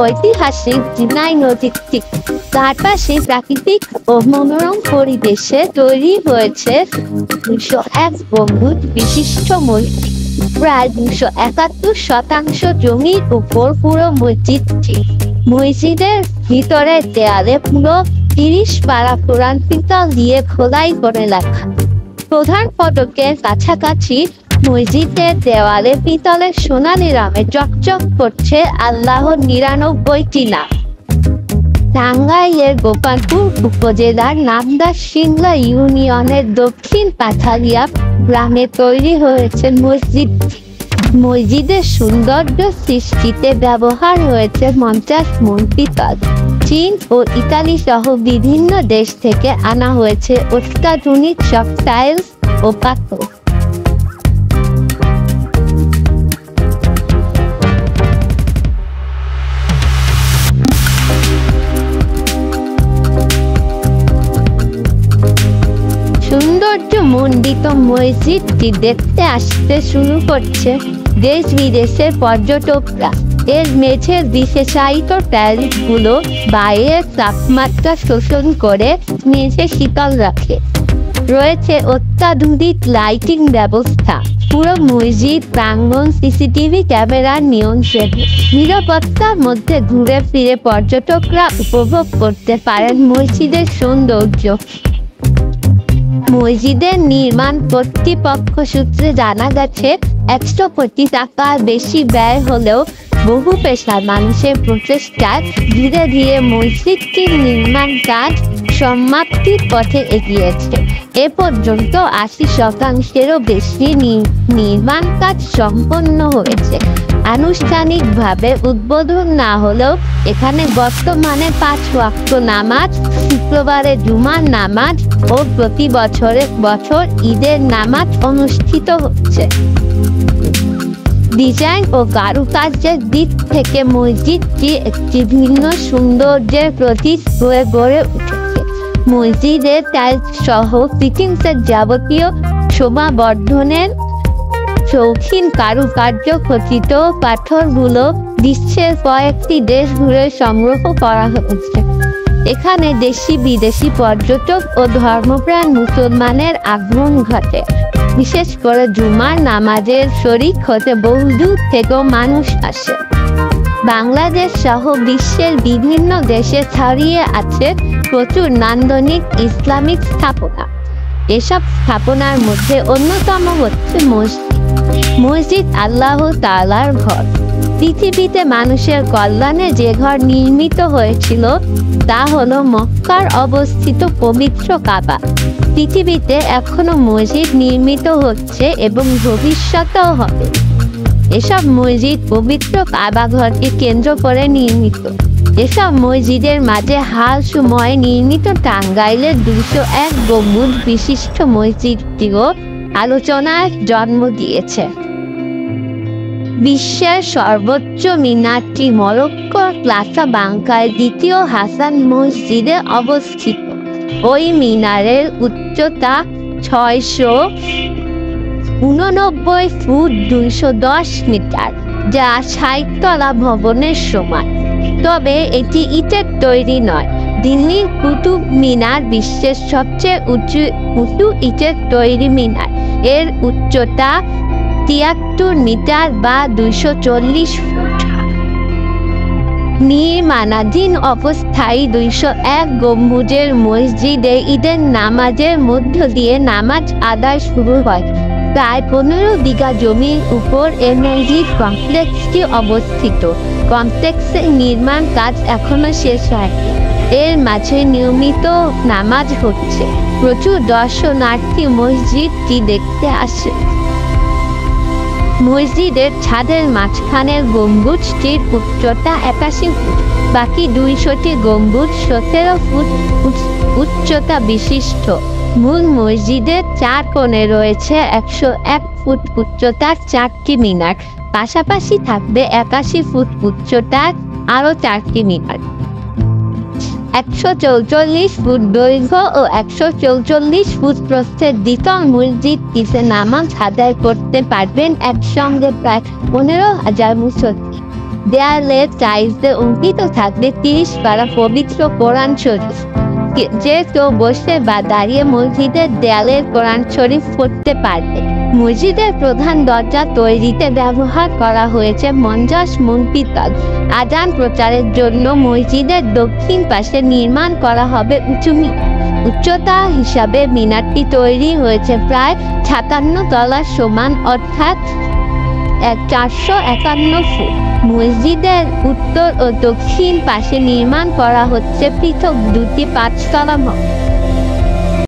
ঐতিহাসিক জিনাই নদীর ঠিক চারপাশে প্রাকৃতিক ও মনোরম পরিবেশে তৈরি হয়েছে 201 গম্বুজ বিশিষ্ট মসজিদ। প্রায় 271% জমির উপর পুরো মসজিদটি। মসজিদের ভিতরের দেয়ালে পুরো 30 পারা কোরআন পিতল দিয়ে খোদাই করে লেখা। প্রধান ফটকের কাছাকাছি মসজিদের দেওয়ালে পিতলের সোনালী রঙে চকচক করছে আল্লাহর 99টি নাম। টাঙ্গাইলের গোপালপুর উপজেলার নামদার সিংলা ইউনিয়নের দক্ষিণ পাথালিয়া গ্রামে তৈরি হয়েছে মসজিদটি। মসজিদের সৌন্দর্য সৃষ্টিতে ব্যবহার হয়েছে 50 মণ পিতল। চীন ও ইতালি সহ বিভিন্ন দেশ থেকে আনা হয়েছে অত্যাধুনিক সব টাইলস ও পাথর। সৌন্দর্যমণ্ডিত মসজিদটি দেখতে আসতে শুরু করছে দেশ বিদেশের পর্যটকরা। এর মেঝের বিশেষায়িত টাইলসগুলো বাইরের তাপমাত্রা শোষণ করে মেঝে শীতল রাখে। রয়েছে অত্যাধুনিক লাইটিং ব্যবস্থা। পুরো মসজিদ প্রাঙ্গণ সিসিটিভি ক্যামেরার নিয়ন্ত্রণে। নিরাপত্তার মধ্যে ঘুরে ফিরে পর্যটকরা উপভোগ করতে পারেন মসজিদের সৌন্দর্য। মসজিদের নির্মাণ কর্তৃপক্ষ সূত্রে জানা গেছে 100 কোটি টাকার বেশি ব্যয় হলেও বহু পেশার মানুষের প্রচেষ্টায় ধীরে ধীরে মসজিদটির নির্মাণ কাজ সমাপ্তির পথে এগিয়েছে। এ পর্যন্ত 80%-এরও বেশি নির্মাণ কাজ সম্পন্ন হয়েছে। আনুষ্ঠানিকভাবে উদ্বোধন না হলেও এখানে বর্তমানে 5 ওয়াক্ত নামাজ, শুক্রবারে জুমার নামাজ ও প্রতি বছর ঈদের নামাজ অনুষ্ঠিত হচ্ছে। ডিজাইন ও কারুকার্যের দিক থেকে মসজিদটি একটি ভিন্ন সৌন্দর্যের প্রতীক হয়ে গড়ে উঠেছে। মসজিদের টাইলস সহ ফিটিংসের যাবতীয় শোভাবর্ধনের শৌখিন কারুকার্য খচিত পাথরগুলো বিশ্বের কয়েকটি দেশ ঘুরে সংগ্রহ করা হয়েছে। এখানে দেশি বিদেশি পর্যটক ও ধর্মপ্রাণ মুসলমানের আগমন ঘটে। বিশেষ করে জুমার নামাজের শরীক হতে বহুদূর থেকেও মানুষ আসে। বাংলাদেশ সহ বিশ্বের বিভিন্ন দেশে ছড়িয়ে আছে প্রচুর নান্দনিক ইসলামিক স্থাপনা। এসব স্থাপনার মধ্যে অন্যতম হচ্ছে মসজিদ। মসজিদ আল্লাহ তাআলার ঘর। পৃথিবীতে মানুষের কল্যাণে যে ঘর নির্মিত হয়েছিল তা হলো মক্কার অবস্থিত পবিত্র কাবা। পৃথিবীতে এখনো মসজিদ নির্মিত হচ্ছে এবং ভবিষ্যতেও হবে। এসব মসজিদ পবিত্র কাবা ঘরকে কেন্দ্র করে নির্মিত। এসব মসজিদের মাঝে হাল সময়ে নির্মিত টাঙ্গাইলের 201 গম্বুজ বিশিষ্ট মসজিদটিও আলোচনার জন্ম দিয়েছে। বিশ্বের সর্বোচ্চ মিনারটি মরক্কোর কাসাব্লাঙ্কায় দ্বিতীয় হাসান মসজিদে অবস্থিত। ওই মিনারের উচ্চতা 689 ফুট 210 মিটার, যা 60 তলা ভবনের সমান। তবে এটি ইটের তৈরি নয়। দিল্লির কুতুব মিনার বিশ্বের সবচেয়ে উঁচু ইটের তৈরি মিনার। এর উচ্চতা 73 মিটার বা 240 ফুট। নির্মাণাধীন অবস্থায় 201 গম্বুজের মসজিদে ঈদের নামাজের মধ্য দিয়ে নামাজ আদায় শুরু হয়। প্রায় 15 বিঘা জমির উপর এই মসজিদ কমপ্লেক্সটি অবস্থিত। কমপ্লেক্সের নির্মাণ কাজ এখনো শেষ হয়নি। এর মাঝে নিয়মিত নামাজ হচ্ছে। প্রচুর দর্শনার্থী মসজিদটি দেখতে আসে। মসজিদের ছাদের মাঝখানের গম্বুজটির উচ্চতা 81 ফুট। বাকি 200টি গম্বুজ 17 ফুট উচ্চতা বিশিষ্ট। মূল মসজিদের 4 কোণে রয়েছে 101 ফুট উচ্চতার 4টি মিনার। পাশাপাশি থাকবে 81 ফুট উচ্চতার আরও 4টি মিনার। 144 ফুট দৈর্ঘ্য ও 144 ফুট প্রস্থের দ্বিতল মসজিদটিতে নামাজ আদায় করতে পারবেন একসঙ্গে প্রায় 15,000 মুসল্লি। দেয়ালে টাইলসে অঙ্কিত থাকবে 30 পারা পবিত্র কোরআন শরীফ। যে কেউ বসে বা দাঁড়িয়ে মসজিদের দেয়ালের কোরআন শরীফ পড়তে পারবে। মসজিদের প্রধান দরজা তৈরিতে ব্যবহার করা হয়েছে 50 মণ পিতল। আজান প্রচারের জন্য মসজিদের দক্ষিণ পাশে নির্মাণ করা হবে উঁচু মিনার। উচ্চতা হিসাবে মিনারটি তৈরি হয়েছে প্রায় 57 তলার সমান, অর্থাৎ 451 ফুট। মসজিদের উত্তর ও দক্ষিণ পাশে নির্মাণ করা হচ্ছে পৃথক দুটি 5 তলা ভবন।